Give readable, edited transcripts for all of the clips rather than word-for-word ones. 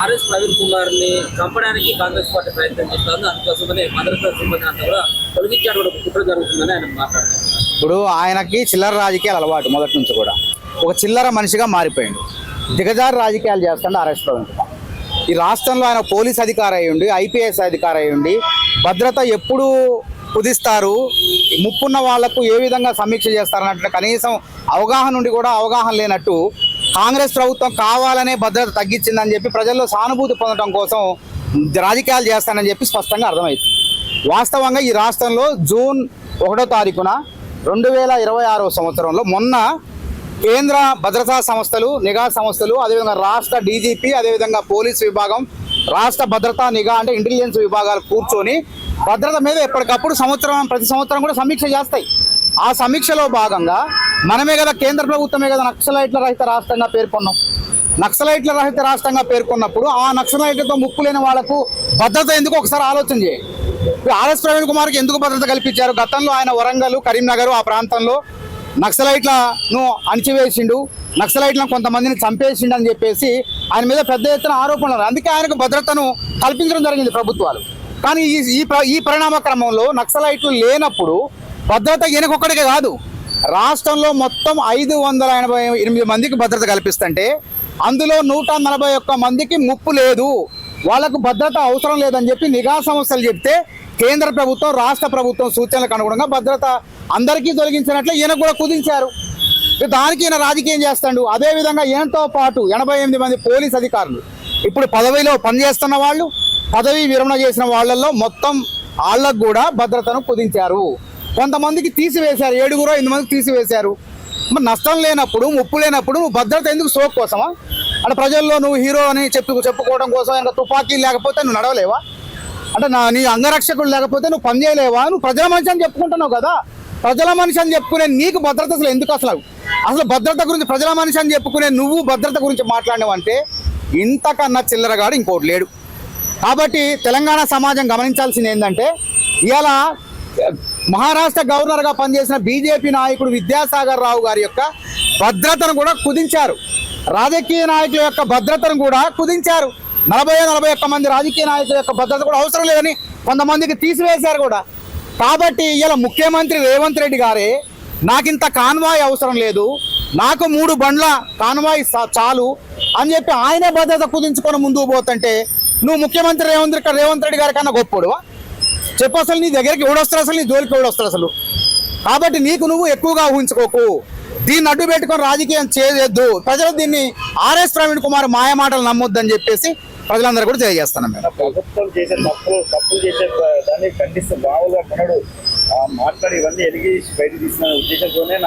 RS Praveen Kumar ని చంపడానికి Congress party ప్రయత్నం చేస్తుంది. అందుకోసమనే భద్రతా సిబ్బంది అంతా కూడా తొలగించాడు కూడా కుట్ర జరుగుతుందని ఆయన మాట్లాడారు. ఇప్పుడు ఆయనకి చిల్లర రాజకీయాలు అలవాటు మొదటి నుంచి కూడా. ఒక చిల్లర మనిషిగా మారిపోయింది. దిగజారు రాజకీయాలు చేస్తుండే ఆర్ఎస్ ప్రవీణ్ కుమార్. ఈ రాష్ట్రంలో ఆయన పోలీస్ అధికారి అయ్యుండి, ఐపీఎస్ అధికారి అయ్యుండి, భద్రత ఎప్పుడు కుదిస్తారు, ముప్పున్న వాళ్లకు ఏ విధంగా సమీక్ష చేస్తారన్నట్టు కనీసం అవగాహన నుండి కూడా అవగాహన లేనట్టు కాంగ్రెస్ ప్రభుత్వం కావాలనే భద్రత తగ్గించిందని చెప్పి ప్రజల్లో సానుభూతి పొందడం కోసం రాజకీయాలు చేస్తానని చెప్పి స్పష్టంగా అర్థమవుతుంది. వాస్తవంగా ఈ రాష్ట్రంలో జూన్ 1వ తారీఖున 2026 సంవత్సరంలో మొన్న కేంద్ర భద్రతా సంస్థలు, నిఘా సంస్థలు, అదేవిధంగా రాష్ట్ర డీజీపీ, అదేవిధంగా పోలీస్ విభాగం, రాష్ట్ర భద్రతా నిఘా అంటే ఇంటెలిజెన్స్ విభాగాలు కూర్చొని భద్రత మీద ఎప్పటికప్పుడు ప్రతి సంవత్సరం కూడా సమీక్ష చేస్తాయి. ఆ సమీక్షలో భాగంగా మనమే కదా, కేంద్ర ప్రభుత్వమే కదా నక్సలైట్ల రహిత రాష్ట్రంగా పేర్కొన్నాం. నక్సలైట్ల రహిత రాష్ట్రంగా పేర్కొన్నప్పుడు ఆ నక్సలైట్లతో ముప్పు లేని వాళ్లకు భద్రత ఎందుకు ఒకసారి ఆలోచన చేయాలి. ఆర్ఎస్ ప్రవీణ్ కుమార్కి ఎందుకు భద్రత కల్పించారు? గతంలో ఆయన వరంగల్, కరీంనగర్ ఆ ప్రాంతంలో నక్సలైట్లను అణిచివేసిండు, నక్సలైట్లను కొంతమందిని చంపేసిండు అని చెప్పేసి ఆయన మీద పెద్ద ఎత్తున ఆరోపణలు. అందుకే ఆయనకు భద్రతను కల్పించడం జరిగింది ప్రభుత్వాలు. కానీ ఈ పరిణామ క్రమంలో నక్సలైట్లు లేనప్పుడు భద్రత ఈయనకొక్కడికే కాదు, రాష్ట్రంలో మొత్తం 588 మందికి భద్రత కల్పిస్తుంటే అందులో 141 మందికి ముప్పు లేదు, వాళ్లకు భద్రత అవసరం లేదని చెప్పి నిఘా సంస్థలు చెప్తే కేంద్ర ప్రభుత్వం, రాష్ట్ర ప్రభుత్వం సూచనలకు అనుగుణంగా భద్రత అందరికీ తొలగించినట్లే ఈయన కూడా కుదించారు. దానికి ఈయన రాజకీయం చేస్తాడు. అదేవిధంగా ఈయనతో పాటు 88 మంది పోలీస్ అధికారులు ఇప్పుడు పదవిలో పనిచేస్తున్న వాళ్ళు, పదవి విరమణ చేసిన వాళ్ళల్లో మొత్తం వాళ్ళకు కూడా భద్రతను కుదించారు. కొంతమందికి తీసివేశారు, 7-8 మందికి తీసివేశారు. మరి నష్టం లేనప్పుడు, ముప్పు లేనప్పుడు నువ్వు భద్రత ఎందుకు? సోక్ కోసమా? అంటే ప్రజల్లో నువ్వు హీరో అని చెప్పుకోవడం కోసం ఇంకా తుపాకీలు లేకపోతే నువ్వు నడవలేవా? అంటే నీ అంగరక్షకులు లేకపోతే నువ్వు పని చేయలేవా? నువ్వు ప్రజల మనిషి అని చెప్పుకుంటున్నావు కదా. ప్రజల మనిషి అని చెప్పుకునే నీకు భద్రత అసలు ఎందుకు? అసలు భద్రత గురించి ప్రజల మనిషి అని చెప్పుకునే నువ్వు భద్రత గురించి మాట్లాడినావంటే ఇంతకన్నా చిల్లరగాడు ఇంకోటి లేడు. కాబట్టి తెలంగాణ సమాజం గమనించాల్సింది ఏంటంటే, ఇవాళ మహారాష్ట్ర గవర్నర్గా పనిచేసిన బీజేపీ నాయకుడు విద్యాసాగర్ రావు గారి యొక్క భద్రతను కూడా కుదించారు. రాజకీయ నాయకుల యొక్క భద్రతను కూడా కుదించారు. 40-41 మంది రాజకీయ నాయకుల యొక్క భద్రత కూడా అవసరం లేదని కొంతమందికి తీసివేశారు కూడా. కాబట్టి ఇలా ముఖ్యమంత్రి రేవంత్ రెడ్డి గారే నాకింత కాన్వాయ్ అవసరం లేదు, నాకు 3 బండ్ల కాన్వాయ్ చాలు అని చెప్పి ఆయనే భద్రత కుదించుకొని ముందుకు పోతుంటే నువ్వు ముఖ్యమంత్రి రేవంత్ రెడ్డి గారి కన్నా గొప్పడువా? చెప్పు, అసలు నీ దగ్గరికి ఎవడొస్తారు? అసలు నీ జోలికి ఎవడొస్తారు అసలు? కాబట్టి నీకు నువ్వు ఎక్కువగా ఊహించుకోకు, దీన్ని అడ్డు పెట్టుకొని రాజకీయం చేయొద్దు. ప్రజలు దీన్ని ఆర్ఎస్ ప్రవీణ్ కుమార్ మాయమాటలు నమ్మొద్దని చెప్పేసి ప్రజలందరూ కూడా తెలియజేస్తున్నాం. ప్రభుత్వం చేసే తప్పులు చేసే దాన్ని ఖండిస్తూ మామూలుగా కొనడు మాట్లాడి ఇవన్నీ ఎదిగి బయటకు తీసిన ఉద్దేశంతోనే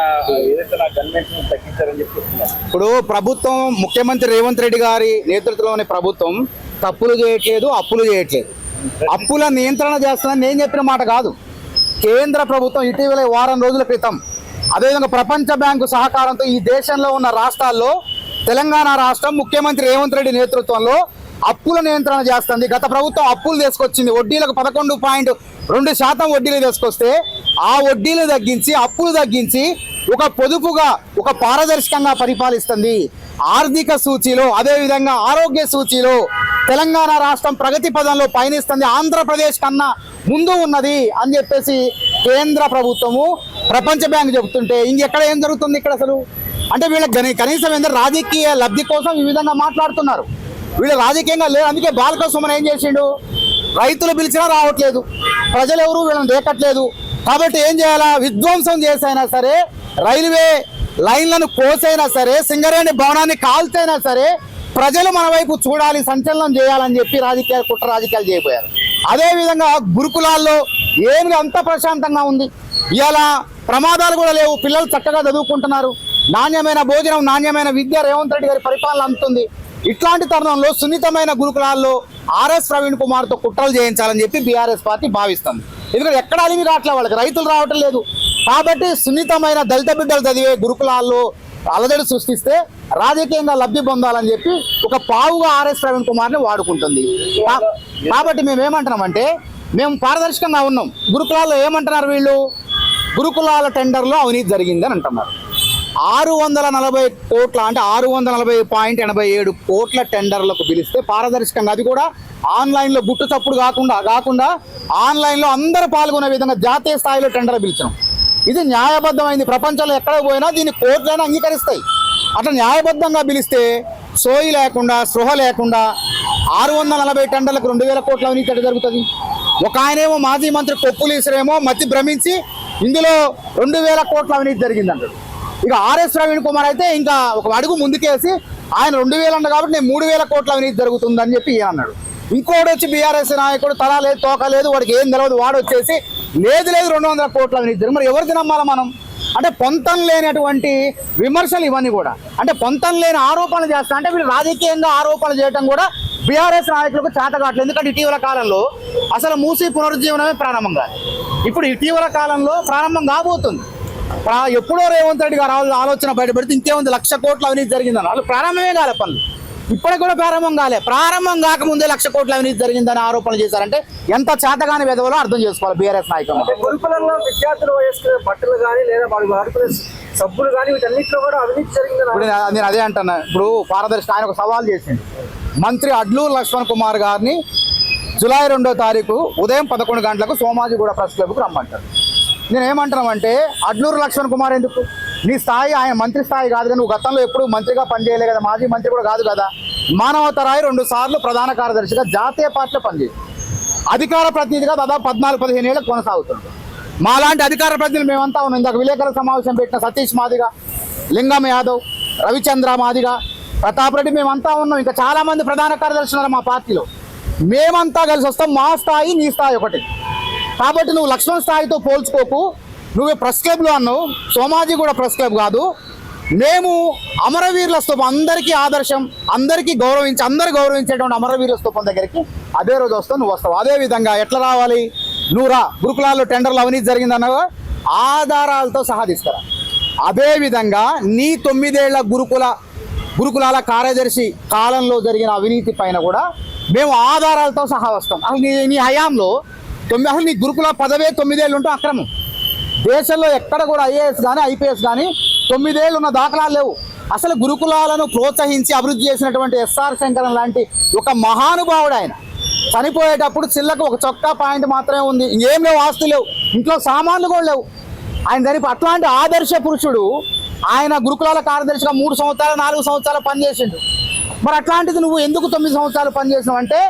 ఏదైతే నా కన్వెన్షన్ తగ్గించారని చెప్తున్నారు. ఇప్పుడు ప్రభుత్వం, ముఖ్యమంత్రి రేవంత్ రెడ్డి గారి నేతృత్వంలోని ప్రభుత్వం తప్పులు చేయట్లేదు, అప్పులు చేయట్లేదు. అప్పుల నియంత్రణ చేస్తుందని నేను చెప్పిన మాట కాదు. కేంద్ర ప్రభుత్వం ఇటీవల వారం రోజుల క్రితం, అదేవిధంగా ప్రపంచ బ్యాంకు సహకారంతో ఈ దేశంలో ఉన్న రాష్ట్రాల్లో తెలంగాణ రాష్ట్రం ముఖ్యమంత్రి రేవంత్ రెడ్డి నేతృత్వంలో అప్పుల నియంత్రణ చేస్తుంది. గత ప్రభుత్వం అప్పులు తీసుకొచ్చింది, వడ్డీలకు 11.2% వడ్డీలు తీసుకొస్తే ఆ వడ్డీలు తగ్గించి, అప్పులు తగ్గించి ఒక పొదుపుగా, ఒక పారదర్శకంగా పరిపాలిస్తుంది. ఆర్థిక సూచీలో, అదేవిధంగా ఆరోగ్య సూచీలో తెలంగాణ రాష్ట్రం ప్రగతి పదంలో పయనిస్తుంది, ఆంధ్రప్రదేశ్ కన్నా ముందు ఉన్నది అని చెప్పేసి కేంద్ర ప్రభుత్వము, ప్రపంచ బ్యాంక్ చెబుతుంటే ఇంకెక్కడ ఏం జరుగుతుంది ఇక్కడ అసలు? అంటే వీళ్ళకి కనీసం ఏంటంటే రాజకీయ లబ్ధి కోసం ఈ విధంగా మాట్లాడుతున్నారు. వీళ్ళు రాజకీయంగా లేరు. అందుకే బాలక సుమన్ ఏం చేసిండు? రైతులు పిలిచినా రావట్లేదు, ప్రజలు ఎవరు వీళ్ళని దేకట్లేదు. కాబట్టి ఏం చేయాలా? విధ్వంసం చేసైనా సరే, రైల్వే లైన్లను కోసైనా సరే, సింగరేణి భవనాన్ని కాల్చైనా సరే ప్రజలు మన వైపు చూడాలి, సంచలనం చేయాలని చెప్పి కుట్ర రాజకీయాలు చేయబోయారు. అదేవిధంగా గురుకులాల్లో ఏమి అంత ప్రశాంతంగా ఉంది, ఇవాళ ప్రమాదాలు కూడా లేవు, పిల్లలు చక్కగా చదువుకుంటున్నారు, నాణ్యమైన భోజనం, నాణ్యమైన విద్య రేవంత్ రెడ్డి గారి పరిపాలన అందుతుంది. ఇట్లాంటి తరుణంలో సున్నితమైన గురుకులాల్లో ఆర్ఎస్ ప్రవీణ్ కుమార్తో కుట్రలు చేయించాలని చెప్పి బీఆర్ఎస్ పార్టీ భావిస్తుంది. ఎందుకంటే ఎక్కడ అలిమి రావట్లే, వాళ్ళకి రైతులు రావటం లేదు. కాబట్టి సున్నితమైన దళిత బిడ్డలు చదివే గురుకులాల్లో అలజడి సృష్టిస్తే రాజకీయంగా లబ్ధి పొందాలని చెప్పి ఒక పావుగా ఆర్ఎస్ ప్రవీణ్ కుమార్ని వాడుకుంటుంది. కాబట్టి మేమేమంటున్నామంటే, మేము పారదర్శకంగా ఉన్నాం. గురుకులాల్లో ఏమంటున్నారు వీళ్ళు? గురుకులాల టెండర్లో అవినీతి జరిగిందని అంటున్నారు. 640 కోట్ల అంటే 640.87 కోట్ల టెండర్లకు పిలిస్తే పారదర్శకంగా, అది కూడా ఆన్లైన్లో గుట్టు చప్పుడు కాకుండా ఆన్లైన్లో అందరూ పాల్గొనే విధంగా జాతీయ స్థాయిలో టెండర్ పిలిచడం, ఇది న్యాయబద్ధమైంది. ప్రపంచంలో ఎక్కడ పోయినా దీన్ని కోర్టులైనా అంగీకరిస్తాయి. అట్లా న్యాయబద్ధంగా పిలిస్తే సోయి లేకుండా స్పృహ లేకుండా 640 టెండర్లకు 2000 కోట్ల అవినీతి ఎట్లా జరుగుతుంది? ఒక ఆయనేమో మాజీ మంత్రి కొప్పులీసరేమో మతి భ్రమించి ఇందులో 2000 కోట్ల అవినీతి జరిగిందంటాడు. ఇక ఆర్ఎస్ ప్రవీణ్ కుమార్ అయితే ఇంకా ఒక అడుగు ముందుకేసి ఆయన 2000 అన్న కాబట్టి నేను 3000 కోట్ల అవినీతి జరుగుతుందని చెప్పి ఈయన అన్నాడు. ఇంకోటి వచ్చి బీఆర్ఎస్ నాయకుడు తల లేదు తోక లేదు వాడికి ఏం తెలియదు, వాడు వచ్చేసి లేదు 200 కోట్ల అవినీతి జరిగింది. మరి ఎవరికి నమ్మాలి మనం? అంటే పొంతం లేనటువంటి విమర్శలు ఇవన్నీ కూడా, అంటే పొంతం లేని ఆరోపణలు చేస్తా అంటే వీళ్ళు రాజకీయంగా ఆరోపణలు చేయడం కూడా బీఆర్ఎస్ నాయకులకు చేత కావట్లేదు. ఎందుకంటే ఇటీవల కాలంలో అసలు మూసీ పునరుజ్జీవనమే ప్రారంభం కాదు, ఇప్పుడు ఇటీవల కాలంలో ప్రారంభం కాబోతుంది. ఎప్పుడో రేవంత్ రెడ్డి గారు ఆలోచన బయటపెడితే ఇంకేముంది 1,00,000 కోట్ల అవినీతి జరిగిందని, వాళ్ళు ప్రారంభమే కాలే పనులు, ఇప్పటికి కూడా ప్రారంభం కాలే. ప్రారంభం కాకముందే 1,00,000 కోట్ల అవినీతి జరిగిందని ఆరోపణలు చేశారంటే ఎంత చేతగాని వెధవలో అర్థం చేసుకోవాలి బీఆర్ఎస్ నాయకులు. గురుకులంలో విద్యార్థులు వేసుకునే బట్టలు కానీ లేదా వాళ్ళు వాడుకునే సబ్బులు కానీ వీటన్నిటిలో కూడా అవినీతి జరిగిందని ఇప్పుడు నేను అదే అంటున్నా. ఇప్పుడు పారదర్శక ఆయన ఒక సవాల్ చేసింది, మంత్రి అడ్లూరు లక్ష్మణ్ కుమార్ గారిని జూలై 2వ తారీఖు ఉదయం 11 గంటలకు సోమాజిగూడ ప్రెస్ క్లబ్కు రమ్మంటారు. నేను ఏమంటున్నామంటే అడ్లూరు లక్ష్మణ్ కుమార్ ఎందుకు? నీ స్థాయి ఆయన మంత్రి స్థాయి కాదు కదా, నువ్వు గతంలో ఎప్పుడు మంత్రిగా పనిచేయలే కదా, మాజీ మంత్రి కూడా కాదు కదా. మానవతరాయి 2 సార్లు ప్రధాన కార్యదర్శిగా జాతీయ పార్టీలో పనిచేసి అధికార ప్రతినిధిగా దాదాపు 14-15 ఏళ్ళకు కొనసాగుతుంది. మాలాంటి అధికార ప్రతినిధులు మేమంతా ఉన్నాం. ఇందాక విలేకరుల సమావేశం పెట్టిన సతీష్ మాదిగ, లింగం యాదవ్, రవిచంద్ర మాదిగ, ప్రతాప్ రెడ్డి మేమంతా ఉన్నాం. ఇంకా చాలామంది ప్రధాన కార్యదర్శులు ఉన్నారు మా పార్టీలో. మేమంతా కలిసి వస్తాం. మా స్థాయి నీ స్థాయి ఒకటి కాబట్టి నువ్వు లక్ష్మణ్ స్థాయితో పోల్చుకోకు. నువ్వు ప్రెస్ క్లబ్లో అన్నావు, సోమాజీ కూడా ప్రెస్ క్లబ్ కాదు. మేము అమరవీరుల స్తూపం అందరికీ ఆదర్శం, అందరికీ అందరు గౌరవించేటువంటి అమరవీరుల స్తూపం దగ్గరికి అదే రోజు వస్తావు, నువ్వు వస్తావు. అదేవిధంగా ఎట్లా రావాలి? నువ్వు రా, గురుకులాల్లో టెండర్లు అవినీతి జరిగిందన్నావు, ఆధారాలతో సహా తీసుకురా. అదేవిధంగా నీ 9 ఏళ్ల గురుకులాల కార్యదర్శి కాలంలో జరిగిన అవినీతి పైన కూడా మేము ఆధారాలతో సహా వస్తాం. అసలు నీ హయాంలో అసలు నీ గురుకుల పదవే 9 ఏళ్ళు ఉంటే అక్రమం. దేశంలో ఎక్కడ కూడా ఐఏఎస్ కానీ ఐపీఎస్ కానీ 9 ఏళ్ళు ఉన్న దాఖలాలు లేవు. అసలు గురుకులాలను ప్రోత్సహించి అభివృద్ధి చేసినటువంటి ఎస్ఆర్ శంకరన్ లాంటి ఒక మహానుభావుడు ఆయన చనిపోయేటప్పుడు చిల్లకు ఒక చొక్కా పాయింట్ మాత్రమే ఉంది, ఇంకేం లేవు, ఆస్తులు లేవు, ఇంట్లో సామాన్లు కూడా లేవు. ఆయన చనిపో అట్లాంటి ఆదర్శ పురుషుడు ఆయన గురుకులాల కార్యదర్శిగా 3 సంవత్సరాలు 4 సంవత్సరాలు పనిచేసిండు. మరి అట్లాంటిది నువ్వు ఎందుకు 9 సంవత్సరాలు పనిచేసినావు అంటే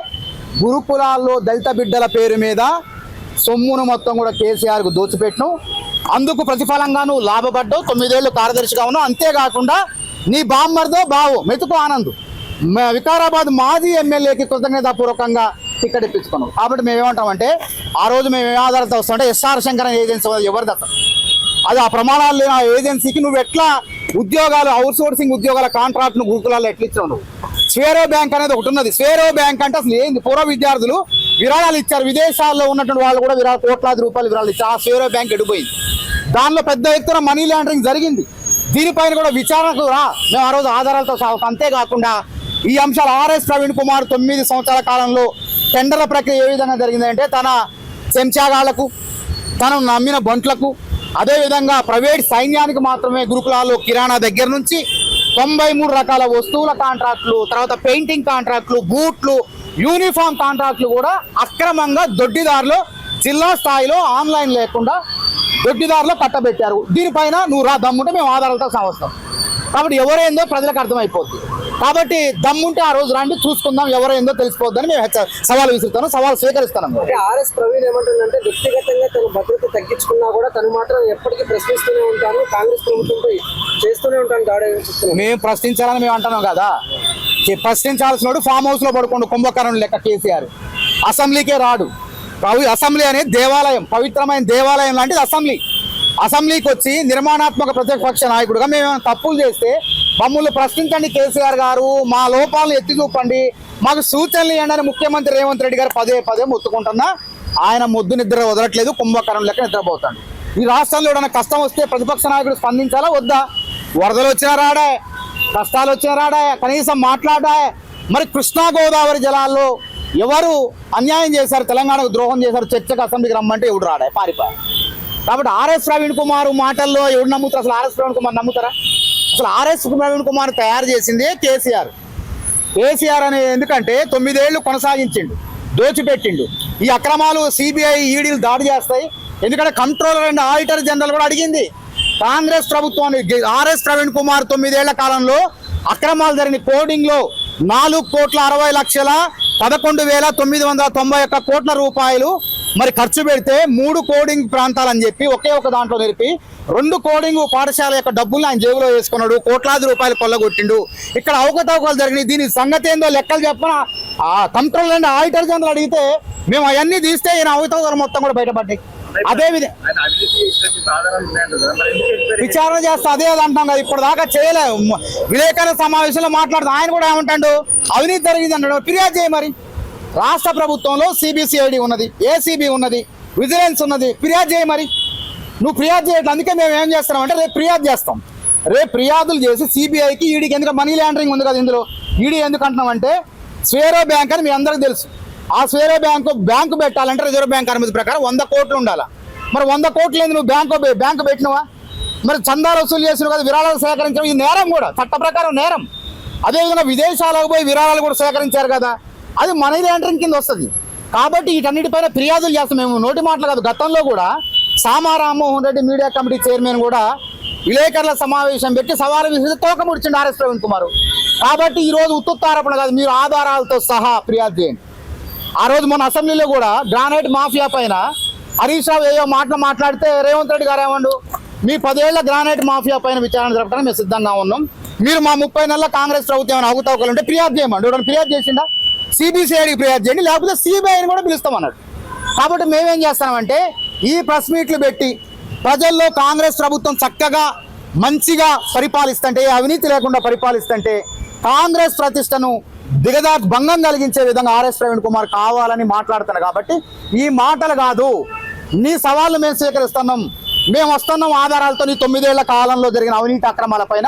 గురుకులాల్లో దళిత బిడ్డల పేరు మీద సొమ్మును మొత్తం కూడా కేసీఆర్కు దోచిపెట్టిను. అందుకు ప్రతిఫలంగా నువ్వు లాభపడ్డావు, 9 ఏళ్ళు కార్యదర్శిగా ఉన్నావు. అంతేకాకుండా నీ బామ్మర్దో బావు మెతుకు ఆనంద్ వికారాబాద్ మాజీ ఎమ్మెల్యేకి కృతజ్ఞతాపూర్వకంగా టికెట్ ఇప్పించుకున్నావు. కాబట్టి మేము ఏమంటామంటే ఆ రోజు మేము ఏ ఆధారంతో వస్తామంటే ఎస్ఆర్ శంకరన్ ఏజెన్సీ ఎవరిది అసలు అది ఆ ప్రమాణాలు లేని ఆ ఏజెన్సీకి నువ్వు ఎట్లా ఉద్యోగాలు అవుట్సోర్సింగ్ ఉద్యోగాల కాంట్రాక్ట్ను గురుకులాల్లో ఎట్లా ఇచ్చావు? నువ్వు స్వేరో బ్యాంక్ అనేది ఒకటి ఉన్నది. స్వేరో బ్యాంక్ అంటే అసలు ఏంది? పూర్వ విద్యార్థులు విరాళాలు ఇచ్చారు, విదేశాల్లో ఉన్నటువంటి వాళ్ళు కూడా కోట్లాది రూపాయలు విరాళాలు ఇచ్చారు. ఆ స్వేరో బ్యాంక్ ఎడిపోయింది, దానిలో పెద్ద ఎత్తున మనీ లాండరింగ్ జరిగింది. దీనిపైన కూడా విచారణకు రా, మేము ఆ రోజు ఆధారాలతో సాగుతాం. అంతేకాకుండా ఈ అంశాలు ఆర్ఎస్ ప్రవీణ్ కుమార్ 9 సంవత్సరాల కాలంలో టెండర్ల ప్రక్రియ ఏ విధంగా జరిగిందంటే తన చెంచాగాళ్లకు, తను నమ్మిన బంట్లకు, అదేవిధంగా ప్రైవేట్ సైన్యానికి మాత్రమే గురుకులాల్లో కిరాణా దగ్గర నుంచి 93 రకాల వస్తువుల కాంట్రాక్టులు, తర్వాత పెయింటింగ్ కాంట్రాక్టులు, బూట్లు, యూనిఫామ్ కాంట్రాక్టులు కూడా అక్రమంగా దొడ్డిదారులో జిల్లా స్థాయిలో ఆన్లైన్ లేకుండా దొడ్డిదారులో కట్టబెట్టారు. దీనిపైన నువ్వు రా, దమ్ముంటే మేము ఆధారాలతో సమస్తాం. కాబట్టి ఎవరేందో ప్రజలకు అర్థమైపోద్ది. కాబట్టి దమ్ముంటే ఆ రోజు రండి, చూసుకుందాం, ఎవరేందో తెలిసిపోద్దని మేము సవాల్ విసురుతాను, సవాల్ స్వీకరిస్తాను. అంటే ఆర్ఎస్ ప్రవీణ్ ఏమంటుందంటే వ్యక్తిగతంగా తన భద్రత తగ్గించుకున్నా కూడా తను మాత్రం ఎప్పటికీ ప్రశ్నిస్తూనే ఉంటాను, కాంగ్రెస్ ప్రభుత్వంపై చేస్తూనే ఉంటాను దాడి చెప్తున్నాను. మేము ప్రశ్నించాలని మేము అంటున్నాం కదా, ప్రశ్నించాల్సిన ఫామ్ హౌస్ లో పడుకోండు కుంభకర్ణుడు లెక్క కేసీఆర్. అసెంబ్లీకే రాడు. అసెంబ్లీ అనేది దేవాలయం, పవిత్రమైన దేవాలయం లాంటిది అసెంబ్లీ. అసెంబ్లీకి వచ్చి నిర్మాణాత్మక ప్రతిపక్ష నాయకుడుగా మేము తప్పులు చేస్తే మమ్మల్ని ప్రశ్నించండి కేసీఆర్ గారు, మా లోపాలను ఎత్తి చూపండి, మాకు సూచనలు ఇవ్వండి అని ముఖ్యమంత్రి రేవంత్ రెడ్డి గారు పదే మొత్తుకుంటున్నా ఆయన మొద్దు నిద్ర వదలట్లేదు, కుంభకర్ణం లెక్క నిద్రపోతాడు. ఈ రాష్ట్రంలో ఏదైనా కష్టం వస్తే ప్రతిపక్ష నాయకుడు స్పందించాలా వద్దా? వరదలు వచ్చినా రాడా, కష్టాలు వచ్చినా రాడా, కనీసం మాట్లాడా? మరి కృష్ణా గోదావరి జలాల్లో ఎవరు అన్యాయం చేశారు, తెలంగాణకు ద్రోహం చేశారు, చర్చకు అసెంబ్లీకి రమ్మంటే ఎవడు రాడా, పారిపోయా. కాబట్టి ఆర్ఎస్ ప్రవీణ్ కుమార్ మాటల్లో ఎవరు నమ్ముతారు? అసలు ఆర్ఎస్ ప్రవీణ్ కుమార్ నమ్ముతారా? అసలు ఆర్ఎస్ ప్రవీణ్ కుమార్ తయారు చేసింది కేసీఆర్ అనే, ఎందుకంటే 9 ఏళ్ళు కొనసాగించిండు, దోచిపెట్టిండు. ఈ అక్రమాలు సిబిఐ ఈడీలు దాడి చేస్తాయి. ఎందుకంటే కంట్రోలర్ అండ్ ఆడిటర్ జనరల్ కూడా అడిగింది కాంగ్రెస్ ప్రభుత్వాన్ని. ఆర్ఎస్ ప్రవీణ్ కుమార్ 9 ఏళ్ల కాలంలో అక్రమాలు జరిగిన కోడింగ్లో 4,60,11,991 కోట్ల రూపాయలు మరి ఖర్చు పెడితే 3 కోడింగ్ ప్రాంతాలని చెప్పి ఒకే ఒక దాంట్లో నిలిపి 2 కోడింగ్ పాఠశాల యొక్క డబ్బుల్ని ఆయన జేబులో వేసుకున్నాడు, కోట్లాది రూపాయలు కొల్లగొట్టిండు. ఇక్కడ అవకతవకలు జరిగినాయి. దీని సంగతి ఏందో లెక్కలు చెప్పిన ఆ కంట్రోల్ అండ్ ఆడిటర్ జనరల్ అడిగితే మేము అవన్నీ తీస్తే ఈయన అవకతవకలు మొత్తం కూడా బయటపడ్డాయి. అదే విధంగా ఆయన అవినీతి చేసినట్టు ఆధారాలు ఉన్నాయంట కదా, మరి ఎందుకు ఎంక్వైరీ విచారణ చేస్తే అదే అంటాం కదా. ఇప్పుడు దాకా చేయలేదు. విలేకరుల సమావేశంలో మాట్లాడుతూ ఆయన కూడా ఏమంటాడు? అవినీతి జరిగింది అంటాడు. ఫిర్యాదు చేయి మరి. రాష్ట్ర ప్రభుత్వంలో సిబిసిఐడి ఉన్నది, ఏసీబీ ఉన్నది, విజిలెన్స్ ఉన్నది. ఫిర్యాదు చేయి మరి. నువ్వు ఫిర్యాదు చేయట్లేదు. అందుకే మేము ఏం చేస్తున్నామంటే రేపు ఫిర్యాదు చేస్తాం. రేపు ఫిర్యాదులు చేసి సిబిఐకి, ఈడీకి, ఎందుకంటే మనీ లాండరింగ్ ఉంది కదా ఇందులో. ఈడీ ఎందుకు అంటున్నామంటే స్వేరో బ్యాంక్ అని మీ అందరికీ తెలుసు. ఆ స్వేరో బ్యాంకు పెట్టాలంటే రిజర్వ్ బ్యాంక్ అనుమతి ప్రకారం 100 కోట్లు ఉండాలి. మరి 100 కోట్లు ఏంది? నువ్వు బ్యాంకు పెట్టినవా? మరి చందాలు వసూలు చేసినావు కదా, విరాళాలు సేకరించడం ఈ నేరం కూడా, చట్ట ప్రకారం నేరం. అదేవిధంగా విదేశాలకు పోయి విరాళాలు కూడా సేకరించారు కదా, అది మనీ లాండరింగ్ కింద వస్తుంది. కాబట్టి వీటన్నిటిపైన ఫిర్యాదులు చేస్తాం. మేము నోటి మాటలు కాదు. గతంలో కూడా Sama Rammohan Reddy media committee chairman కూడా విలేకరుల సమావేశం పెట్టి సవాలు విసిరి తోక ముడిచిండు ఆర్ఎస్ ప్రవీణ్ కుమార్. కాబట్టి ఈ రోజు ఉత్తుత్తారపణ కాదు, మీరు ఆధారాలతో సహా ఫిర్యాదు చేయండి. ఆ రోజు మన అసెంబ్లీలో కూడా గ్రానైట్ మాఫియా పైన హరీష్ రావు ఏవో మాట్లాడితే రేవంత్ రెడ్డి గారు ఏమండు, మీ 10 ఏళ్ల గ్రానైట్ మాఫియా పైన విచారణ జరపడానికి మేము సిద్ధంగా ఉన్నాం, మీరు మా 30 నెలల కాంగ్రెస్ ప్రభుత్వం ఏమైనా అవకతవకలు ఉంటే ఫిర్యాదు చేయమండి. ఎవరైనా ఫిర్యాదు చేసిండా? సిబిసిఐడికి ఫిర్యాదు చేయండి, లేకపోతే సిబిఐని కూడా పిలుస్తామన్నాడు. కాబట్టి మేమేం చేస్తామంటే ఈ ప్రెస్ మీట్లు పెట్టి ప్రజల్లో కాంగ్రెస్ ప్రభుత్వం చక్కగా మంచిగా పరిపాలిస్తుంటే, అవినీతి లేకుండా పరిపాలిస్తుంటే కాంగ్రెస్ ప్రతిష్టను భంగం కలిగించే విధంగా ఆర్ఎస్ ప్రవీణ్ కుమార్ కావాలని మాట్లాడుతున్నాడు. కాబట్టి ఈ మాటలు కాదు, నీ సవాళ్ళు మేము స్వీకరిస్తున్నాం, మేము వస్తున్నాం ఆధారాలతో. నీ 9 ఏళ్ల కాలంలో జరిగిన అవినీతి అక్రమాల పైన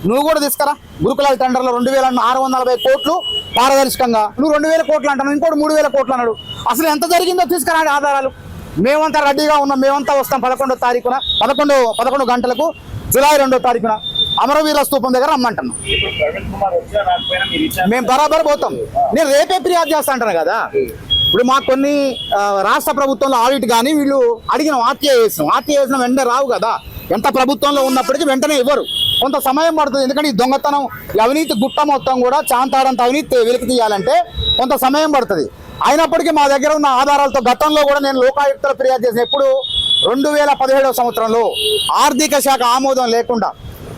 నువ్వు కూడా తీసుకురా. గురుకులాల టెండర్లో 2,640 కోట్లు పారదర్శకంగా, నువ్వు 2,000 కోట్లు అంటాను, ఇంకోటి 3,000 కోట్లు అన్నాడు. అసలు ఎంత జరిగిందో తీసుకురా ఆధారాలు. మేమంతా రెడీగా ఉన్నాం, మేమంతా వస్తాం 11వ తారీఖున 11 గంటలకు జూలై 2వ తారీఖున అమరవీర స్తూపం దగ్గర రమ్మంటున్నాం. ఇప్పుడు ప్రవీణ్ కుమార్ వచ్చినా రాకపోయినా మీరు ఇచ్చారు, మేము బరాబర్ పోతాం. నేను రేపే ఫిర్యాదు చేస్తా అంటాను కదా. ఇప్పుడు మాకు కొన్ని రాష్ట్ర ప్రభుత్వంలో ఆడిట్ కానీ వీళ్ళు అడిగిన ఆర్టీఐ వేసిన వెంటనే రావు కదా. ఎంత ప్రభుత్వంలో ఉన్నప్పటికీ వెంటనే ఇవ్వరు, కొంత సమయం పడుతుంది. ఎందుకంటే ఈ దొంగతనం, ఈ అవినీతి గుట్ట మొత్తం కూడా చాంతాడంత అవినీతి వెలికి తీయాలంటే కొంత సమయం పడుతుంది. అయినప్పటికీ మా దగ్గర ఉన్న ఆధారాలతో గతంలో కూడా నేను లోకాయుక్తలో ఫిర్యాదు చేసిన, ఎప్పుడు 2017వ సంవత్సరంలో ఆర్థిక శాఖ ఆమోదం లేకుండా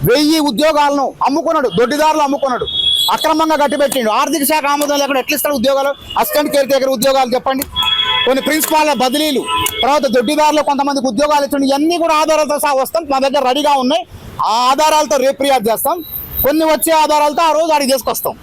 1000 ఉద్యోగాలను అమ్ముకున్నాడు, దొడ్డిదారులు అమ్ముకున్నాడు, అక్రమంగా కట్టిపెట్టిండు. ఆర్థిక శాఖ ఆమోదం లేకుండా ఎట్లా ఇస్తాడు ఉద్యోగాలు? అసిస్టెంట్ కేర్ టేకర్ ఉద్యోగాలు చెప్పండి, కొన్ని ప్రిన్సిపాల్ బదిలీలు, తర్వాత దొడ్డిదారులు కొంతమందికి ఉద్యోగాలు ఇచ్చిండు. ఇవన్నీ కూడా ఆధారాలతో సహా వస్తాం, మా దగ్గర రెడీగా ఉన్నాయి. ఆ ఆధారాలతో రేపు ఫిర్యాదు చేస్తాం. కొన్ని వచ్చే ఆధారాలతో ఆ రోజు అడిగి తీసుకొస్తాం.